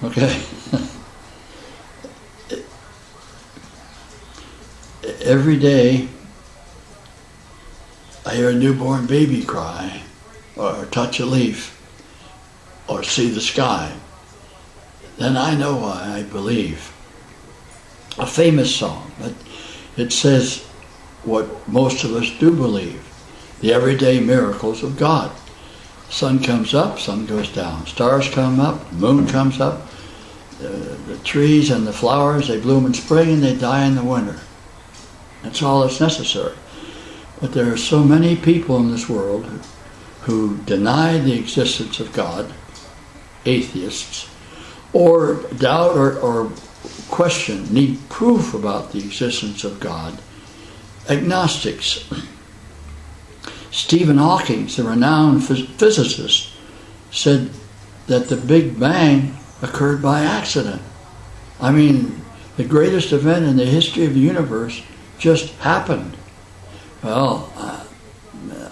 Okay. Every day I hear a newborn baby cry, or touch a leaf, or see the sky. Then I know why I believe. A famous song, but it says what most of us do believe. The everyday miracles of God. Sun comes up, sun goes down. Stars come up, moon comes up. The trees and the flowers, they bloom in spring and they die in the winter. That's all that's necessary. But there are so many people in this world who deny the existence of God, atheists, or doubt or question, need proof about the existence of God, agnostics. Stephen Hawking, the renowned physicist, said that the Big Bang occurred by accident. I mean, the greatest event in the history of the universe just happened. Well,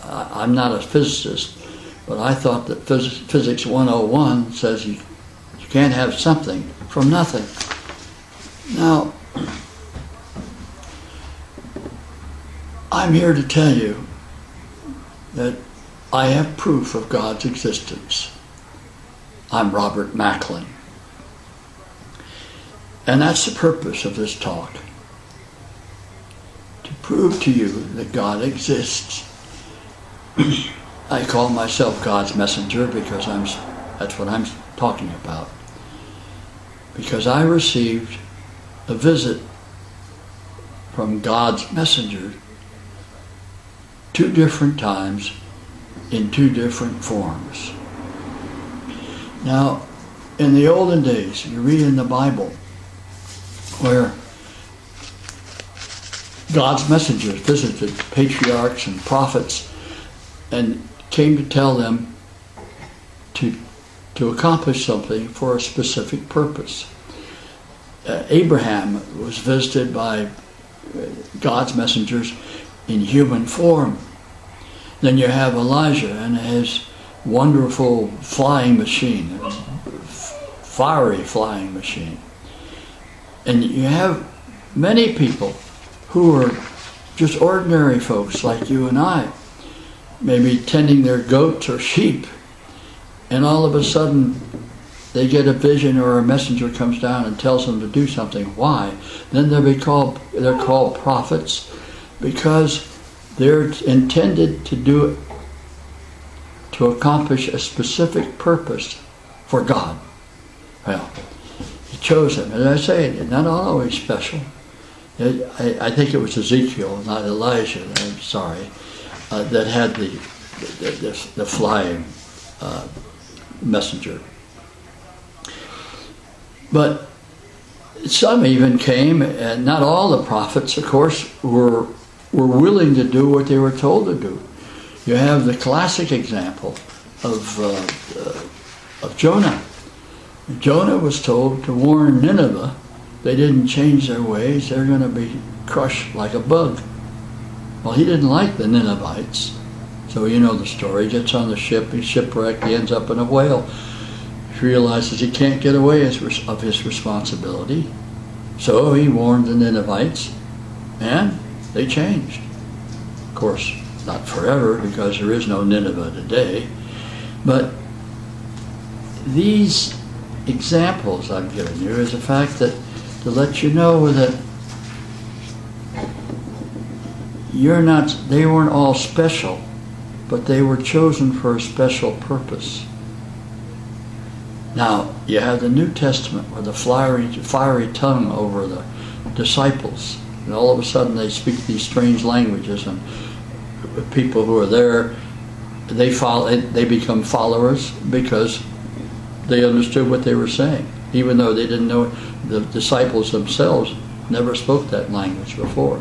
I'm not a physicist, but I thought that Physics 101 says you can't have something from nothing. Now, I'm here to tell you that I have proof of God's existence. I'm Robert Macklin. And that's the purpose of this talk. To prove to you that God exists. I call myself God's messenger because that's what I'm talking about. Because I received a visit from God's messenger 2 different times in 2 different forms. Now, in the olden days, you read in the Bible where God's messengers visited patriarchs and prophets and came to tell them to accomplish something for a specific purpose. Abraham was visited by God's messengers in human form. Then you have Elijah and his wonderful flying machine, fiery flying machine. And you have many people who are just ordinary folks like you and I, maybe tending their goats or sheep, and all of a sudden they get a vision or a messenger comes down and tells them to do something. Why? Then they're called prophets because they're intended to do it to accomplish a specific purpose for God. Well, He chose them. As I say, they're not always special. I think it was Ezekiel, not Elijah, I'm sorry, that had the flying messenger. But some even came, and not all the prophets, of course, were willing to do what they were told to do. You have the classic example of Jonah. Jonah was told to warn Nineveh. They didn't change their ways. They're going to be crushed like a bug. Well, he didn't like the Ninevites. So you know the story. He gets on the ship, he's shipwrecked, he ends up in a whale. He realizes he can't get away of his responsibility. So he warned the Ninevites, and they changed. Of course, not forever, because there is no Nineveh today. But these examples I've given you is the fact that to let you know that they weren't all special, but they were chosen for a special purpose. Now, you have the New Testament where the fiery tongue over the disciples, and all of a sudden they speak these strange languages, and people who are there, they become followers because they understood what they were saying, even though they didn't know. The disciples themselves never spoke that language before.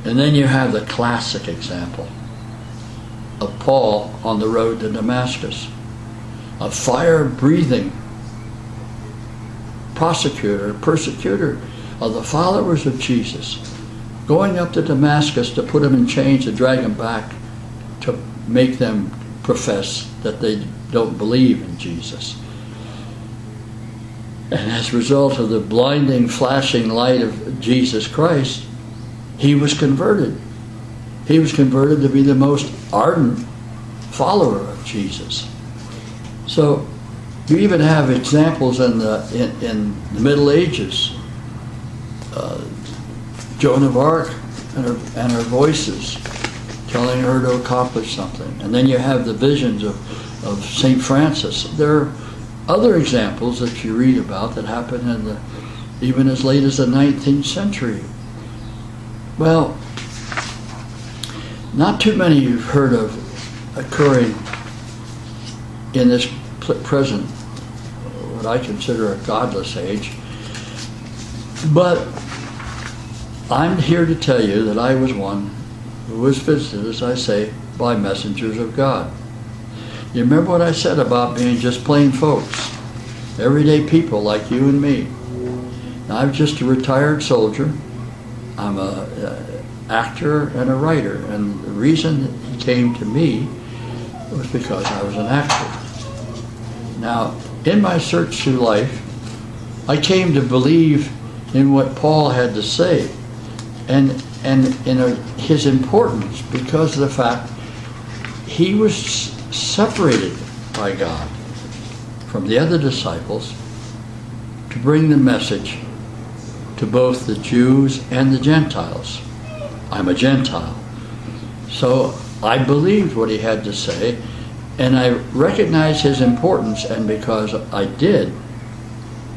And then you have the classic example of Paul on the road to Damascus, a fire-breathing persecutor of the followers of Jesus, going up to Damascus to put them in chains and drag them back to make them profess that they don't believe in Jesus. And as a result of the blinding, flashing light of Jesus Christ, he was converted. He was converted to be the most ardent follower of Jesus. So you even have examples in the Middle Ages. Joan of Arc and her voices telling her to accomplish something. And then you have the visions of St. Francis. There are other examples that you read about that happened even as late as the 19th century. Well, not too many you've heard of occurring in this present, what I consider a godless age. But I'm here to tell you that I was one who was visited, as I say, by messengers of God. You remember what I said about being just plain folks, everyday people like you and me. Now, I'm just a retired soldier. I'm an actor and a writer, and the reason that he came to me was because I was an actor. Now, in my search through life, I came to believe in what Paul had to say, and in his importance because of the fact he was separated by God from the other disciples to bring the message to both the Jews and the Gentiles. I'm a Gentile. So I believed what he had to say, and I recognized his importance, and because I did,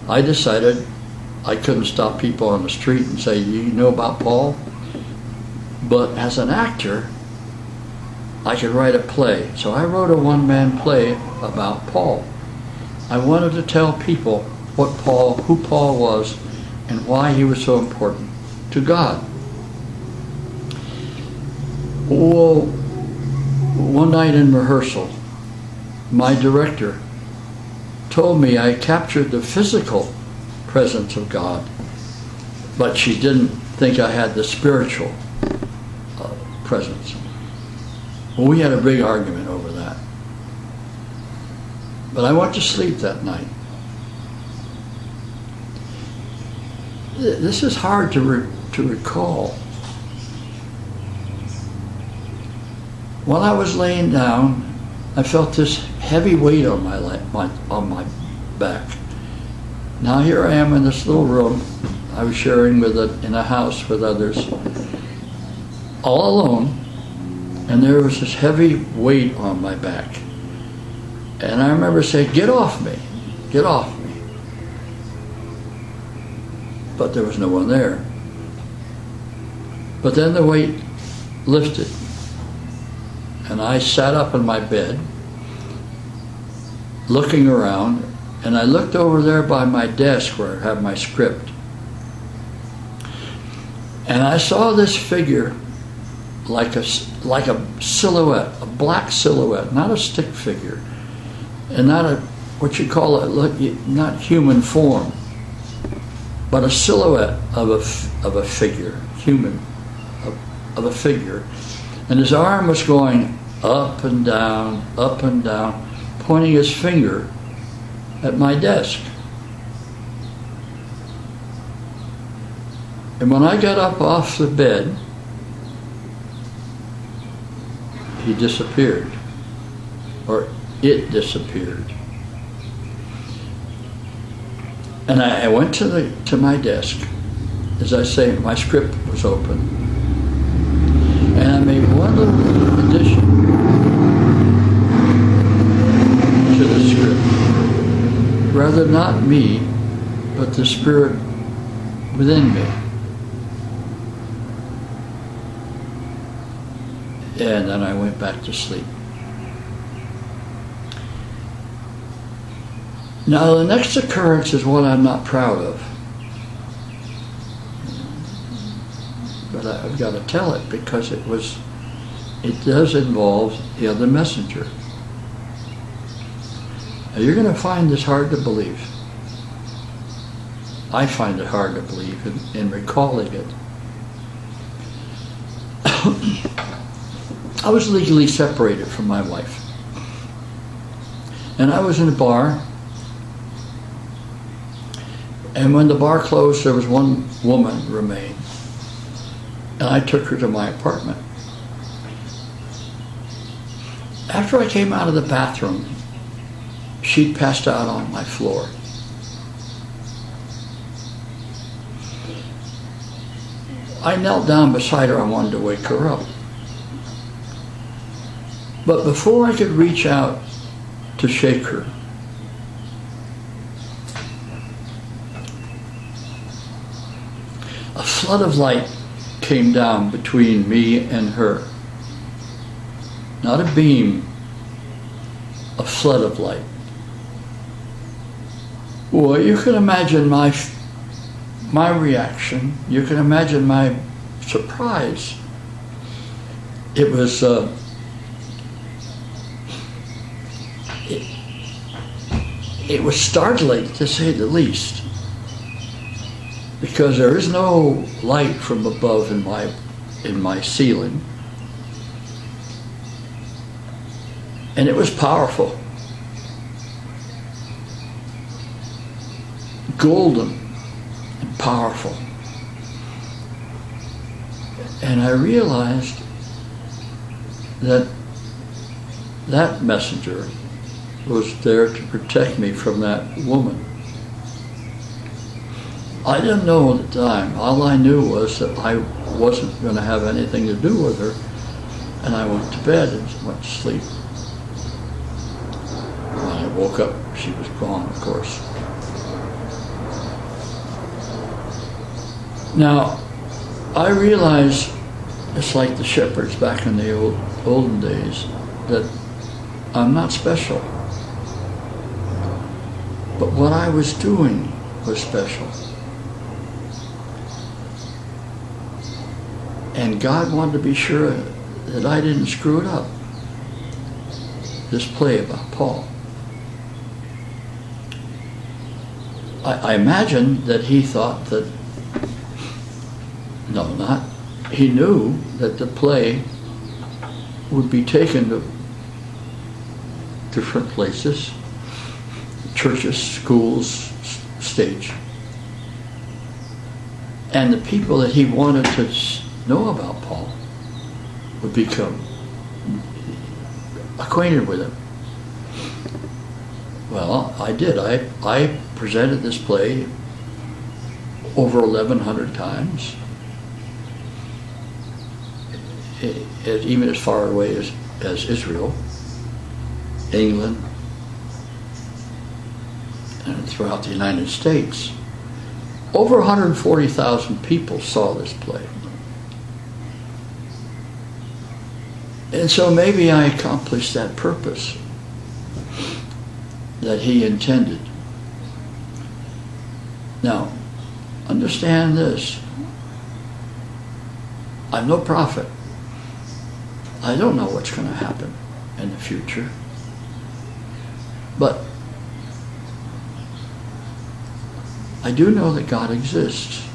I decided I couldn't stop people on the street and say, you know about Paul? But as an actor, I could write a play. So I wrote a one-man play about Paul. I wanted to tell people who Paul was and why he was so important to God. Well, one night in rehearsal, my director told me I captured the physical presence of God, but she didn't think I had the spiritual presence. Well, we had a big argument over that. But I went to sleep that night. This is hard to recall. While I was laying down, I felt this heavy weight on my back. Now here I am in this little room I was sharing in a house with others, all alone, and there was this heavy weight on my back. And I remember saying, "Get off me, get off me." But there was no one there. But then the weight lifted, and I sat up in my bed, looking around, and I looked over there by my desk where I had my script. And I saw this figure like a silhouette, a black silhouette, not a stick figure, and not what you call not human form, but a silhouette of a figure, of a figure. And his arm was going up and down, pointing his finger at my desk. And when I got up off the bed, he disappeared, or it disappeared. And I went to my desk. As I say, my script was open, and I made one little addition to the script. Rather not me, but the Spirit within me. And then I went back to sleep. Now the next occurrence is one I'm not proud of. But I've got to tell it because it does involve the other messenger. Now you're going to find this hard to believe. I find it hard to believe in recalling it. I was legally separated from my wife. And I was in a bar, And when the bar closed, there was one woman remained. And I took her to my apartment. After I came out of the bathroom, she'd passed out on my floor. I knelt down beside her. I wanted to wake her up. But before I could reach out to shake her, a flood of light came down between me and her. Not a beam, a flood of light. Well, you can imagine my reaction. You can imagine my surprise. It was it was startling, to say the least, because there is no light from above in my ceiling, and it was powerful, golden and powerful. And I realized that that messenger was there to protect me from that woman. I didn't know at the time. All I knew was that I wasn't going to have anything to do with her, and I went to bed and went to sleep. When I woke up, she was gone, of course. Now, I realize, it's like the shepherds back in the olden days, that I'm not special. But what I was doing was special. And God wanted to be sure that I didn't screw it up. This play about Paul. I imagine that he thought that, no, not, he knew that the play would be taken to different places, churches, schools, stage. And the people that he wanted to know about Paul would become acquainted with him. Well, I did. I presented this play over 1,100 times, even as far away as Israel, England, and throughout the United States. Over 140,000 people saw this play. And so maybe I accomplished that purpose that he intended. Now, understand this. I'm no prophet. I don't know what's going to happen in the future. But I do know that God exists.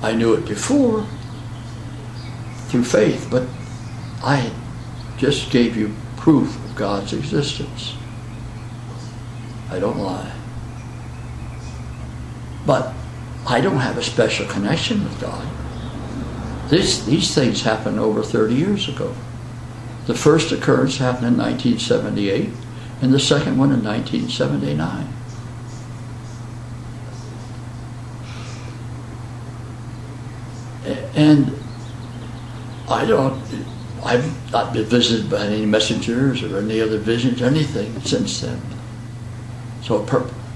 I knew it before through faith, but I just gave you proof of God's existence. I don't lie. But I don't have a special connection with God. These things happened over 30 years ago. The first occurrence happened in 1978, and the second one in 1979. And I've not been visited by any messengers or any other visions, anything since then. So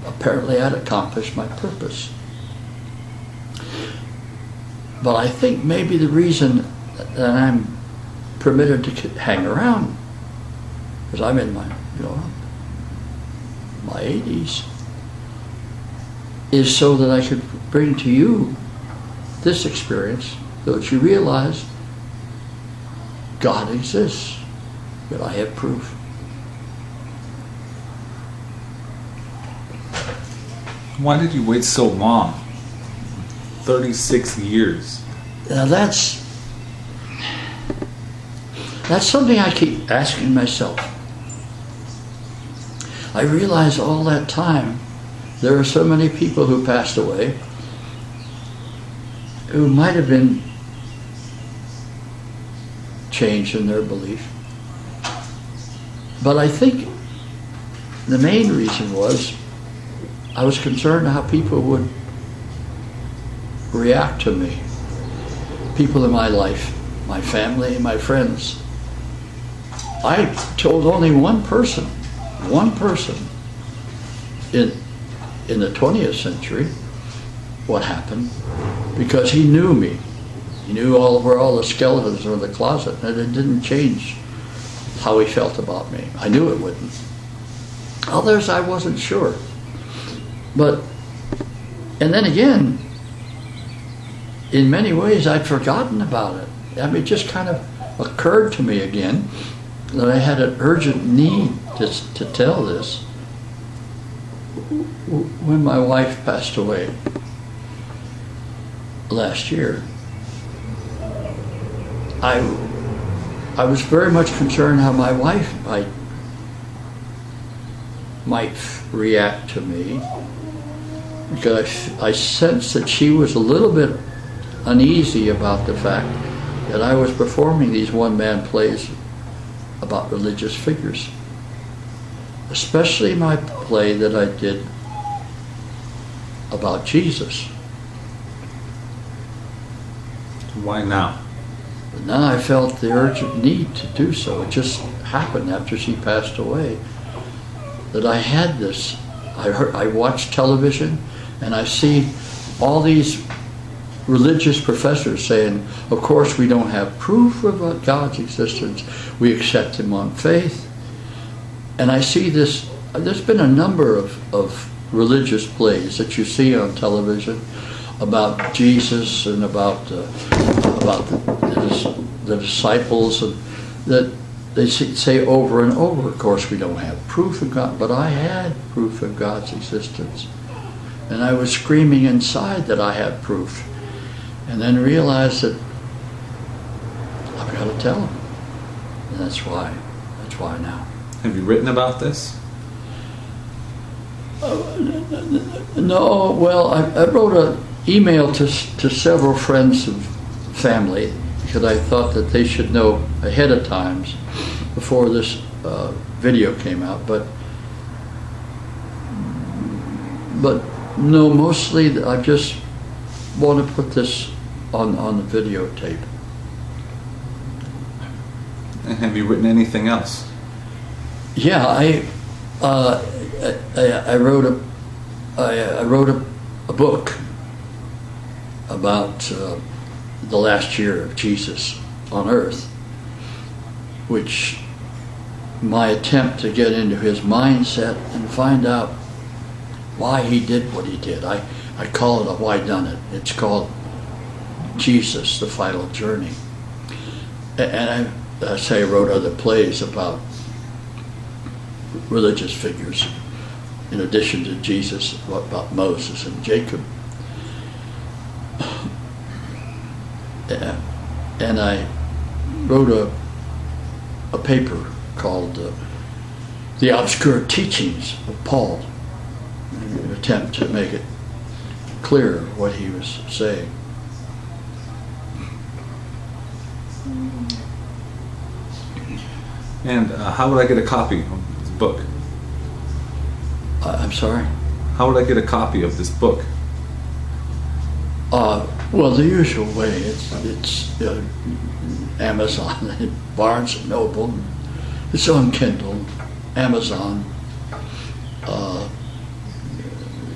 apparently I'd accomplished my purpose. But I think maybe the reason that I'm permitted to hang around, because I'm in my 80s, is so that I could bring to you this experience, so that you realize God exists, that I have proof. Why did you wait so long? 36 years. Now that's something I keep asking myself. I realize all that time there are so many people who passed away who might have been changed in their belief. But I think the main reason was I was concerned how people would react to me. People in my life, my family, my friends. I told only one person in the 20th century what happened, because he knew me. He knew where all the skeletons were in the closet, and it didn't change how he felt about me. I knew it wouldn't. Others I wasn't sure. And then again, in many ways I'd forgotten about it. I mean, it just kind of occurred to me again that I had an urgent need to tell this when my wife passed away last year. I was very much concerned how my wife might react to me, because I sensed that she was a little bit uneasy about the fact that I was performing these one-man plays about religious figures, especially my play that I did about Jesus. Why now? Now I felt the urgent need to do so. It just happened after she passed away that I had this. I watch television and I see all these religious professors saying, of course we don't have proof of God's existence, we accept him on faith. And I see this, there's been a number of religious plays that you see on television about Jesus and about the disciples, and that they say over and over, of course we don't have proof of God, but I had proof of God's existence. And I was screaming inside that I had proof, and then realized that I've got to tell them. And that's why now. Have you written about this? No, well, I wrote an email to several friends and family, because I thought that they should know ahead of time before this video came out. But no, mostly I just want to put this on the videotape. And have you written anything else? Yeah, I wrote a book about the last year of Jesus on earth, which my attempt to get into his mindset and find out why he did what he did. I call it a why done it. It's called Jesus, the Final Journey. And I wrote other plays about religious figures in addition to Jesus, about Moses and Jacob. And I wrote a paper called The Obscure Teachings of Paul, in an attempt to make it clear what he was saying. And how would I get a copy of this book? I'm sorry? How would I get a copy of this book? Well, the usual way. It's Amazon, Barnes & Noble. It's on Kindle, Amazon,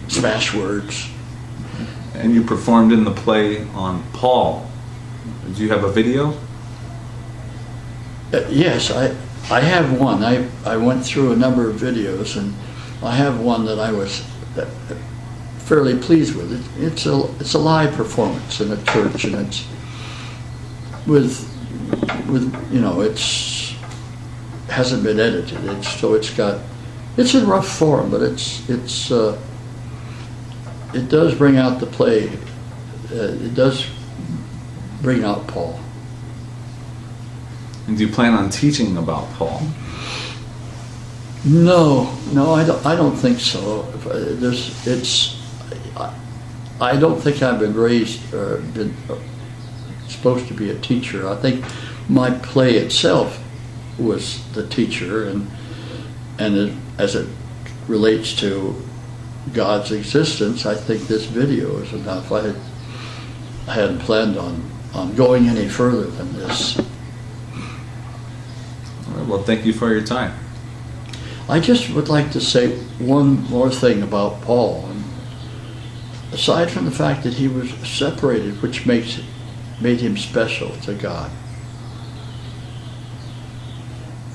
Smashwords. And you performed in the play on Paul. Do you have a video? Yes, I have one. I went through a number of videos, and I have one that I was fairly pleased with. It's a live performance in a church, and it's with it's hasn't been edited. It's in rough form, but it does bring out the play. It does bring out Paul. And do you plan on teaching about Paul? No, I don't think so. I don't think I've been raised or been supposed to be a teacher. I think my play itself was the teacher, as it relates to God's existence, I think this video is enough. I hadn't planned on going any further than this. All right, well, thank you for your time. I just would like to say one more thing about Paul. And aside from the fact that he was separated, which made him special to God,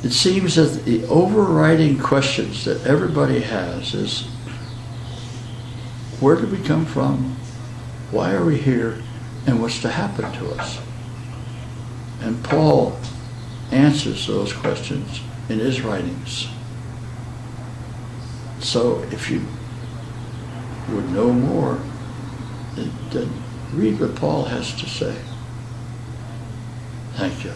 it seems that the overriding questions that everybody has is, where did we come from? Why are we here? And what's to happen to us? And Paul answers those questions in his writings. So if you would know more, then read what Paul has to say. Thank you.